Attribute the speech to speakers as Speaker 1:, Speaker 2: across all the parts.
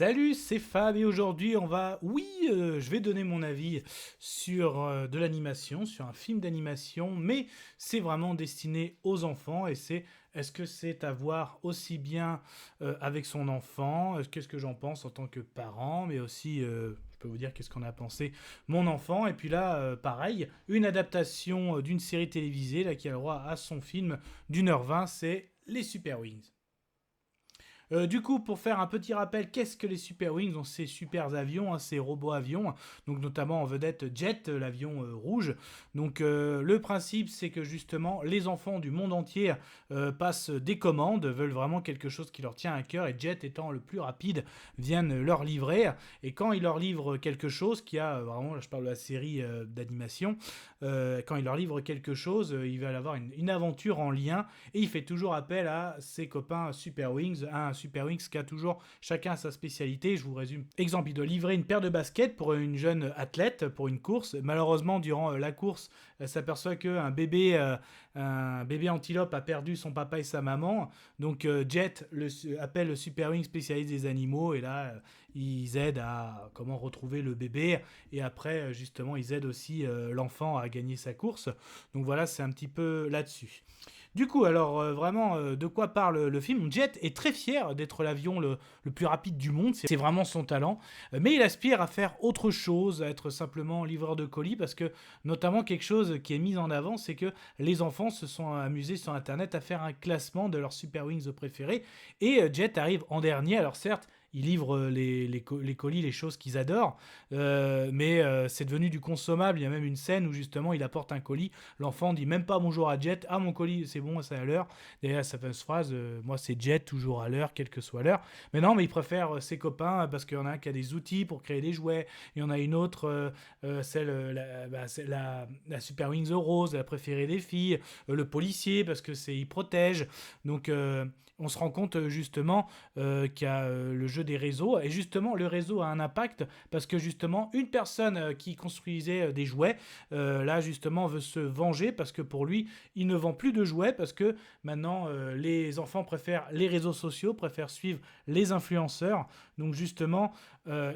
Speaker 1: Salut, c'est Fab et aujourd'hui je vais donner mon avis sur de l'animation, sur un film d'animation, mais c'est vraiment destiné aux enfants et est-ce que c'est à voir aussi bien avec son enfant, qu'est-ce que j'en pense en tant que parent, mais aussi je peux vous dire qu'est-ce qu'en a pensé mon enfant. Et puis là, pareil, une adaptation d'une série télévisée là, qui a le droit à son film d'1h20, c'est Les Super Wings. Du coup, pour faire un petit rappel, qu'est-ce que les Super Wings? Donc, ces super avions, hein, ces robots avions, donc notamment en vedette Jet, l'avion rouge. Donc, le principe, c'est que justement, les enfants du monde entier passent des commandes, veulent vraiment quelque chose qui leur tient à cœur, et Jet étant le plus rapide, viennent leur livrer. Et quand il leur livre quelque chose, qui a vraiment, là je parle de la série d'animation, quand il leur livre quelque chose, il va avoir une aventure en lien, et il fait toujours appel à ses copains Super Wings, un Super Wings qui a toujours chacun sa spécialité. Je vous résume. Exemple, il doit livrer une paire de baskets pour une jeune athlète pour une course. Malheureusement, durant la course, elle s'aperçoit qu'un un bébé antilope a perdu son papa et sa maman. Donc Jet appelle le Super Wing spécialiste des animaux et là ils aident à comment retrouver le bébé et après justement ils aident aussi l'enfant à gagner sa course. Donc voilà, c'est un petit peu là-dessus. Du coup, alors vraiment, de quoi parle le film? Jet est très fier d'être l'avion le plus rapide du monde, c'est vraiment son talent, mais il aspire à faire autre chose, à être simplement livreur de colis, parce que notamment quelque chose qui est mis en avant, c'est que les enfants se sont amusés sur Internet à faire un classement de leurs Super Wings préférés, et Jet arrive en dernier, alors certes, il livre les colis, les choses qu'ils adorent, mais c'est devenu du consommable. Il y a même une scène où justement il apporte un colis. L'enfant dit même pas bonjour à Jet. Ah, mon colis, c'est bon, c'est à l'heure. Derrière sa fameuse phrase, moi c'est Jet, toujours à l'heure, quelle que soit l'heure. Mais non, mais il préfère ses copains parce qu'il y en a un qui a des outils pour créer des jouets. Il y en a une autre, c'est la Super Wings Rose, la préférée des filles. Le policier parce que il protège. Donc on se rend compte justement qu'il y a le jeu des réseaux. Et justement, le réseau a un impact parce que justement, une personne qui construisait des jouets, là justement, veut se venger parce que pour lui, il ne vend plus de jouets parce que maintenant, les enfants préfèrent les réseaux sociaux, préfèrent suivre les influenceurs. Donc justement,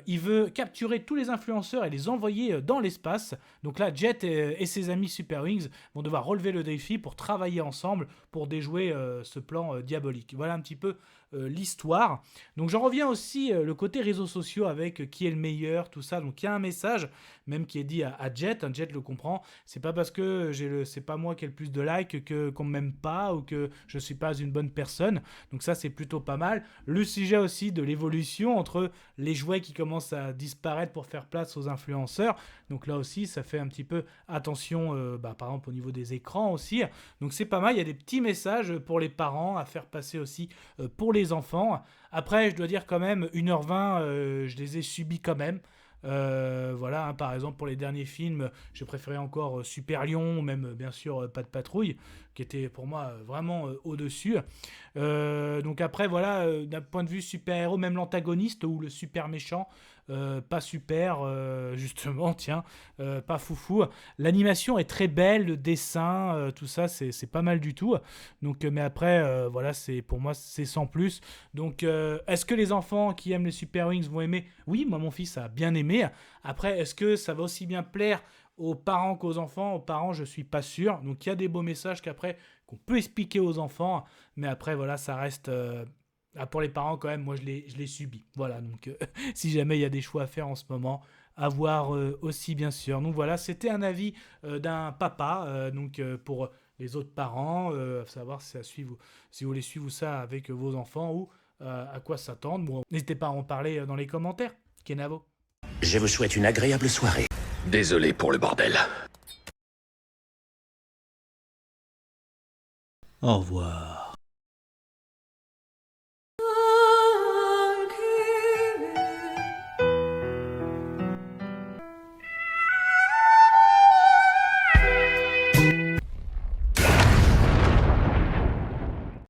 Speaker 1: il veut capturer tous les influenceurs et les envoyer dans l'espace. Donc là, Jet et ses amis Super Wings vont devoir relever le défi pour travailler ensemble pour déjouer ce plan diabolique. Voilà un petit peu l'histoire. Donc j'en reviens aussi le côté réseaux sociaux avec qui est le meilleur, tout ça. Donc il y a un message même qui est dit à Jet, un Jet le comprend. C'est pas parce que c'est pas moi qui ai le plus de likes que qu'on m'aime pas ou que je suis pas une bonne personne. Donc ça c'est plutôt pas mal. Le sujet aussi de l'évolution entre les jouets qui commencent à disparaître pour faire place aux influenceurs. Donc là aussi ça fait un petit peu attention par exemple au niveau des écrans aussi. Donc c'est pas mal, il y a des petits messages pour les parents à faire passer aussi pour les enfants. Après, je dois dire quand même, 1h20, je les ai subis quand même. Voilà, hein, par exemple, pour les derniers films, j'ai préféré encore Super Lion, ou même bien sûr Pas de patrouille, qui était pour moi vraiment au-dessus. Donc après, voilà, d'un point de vue super-héros, même l'antagoniste ou le super méchant, pas super, justement, tiens, pas foufou. L'animation est très belle, le dessin, tout ça, c'est pas mal du tout. Donc, mais après, voilà, pour moi, c'est sans plus. Donc, est-ce que les enfants qui aiment les Super Wings vont aimer? Oui, moi, mon fils a bien aimé. Après, est-ce que ça va aussi bien plaire aux parents qu'aux enfants? Aux parents, je suis pas sûr. Donc, il y a des beaux messages qu'on peut expliquer aux enfants. Mais après, voilà, ça reste... pour les parents, quand même, moi, je l'ai subi. Voilà, donc si jamais il y a des choix à faire en ce moment, à voir aussi, bien sûr. Donc voilà, c'était un avis d'un papa, pour les autres parents, savoir si, si vous voulez suivre ça avec vos enfants ou à quoi s'attendre. Bon, n'hésitez pas à en parler dans les commentaires. Kenavo.
Speaker 2: Je vous souhaite une agréable soirée.
Speaker 3: Désolé pour le bordel.
Speaker 4: Au revoir.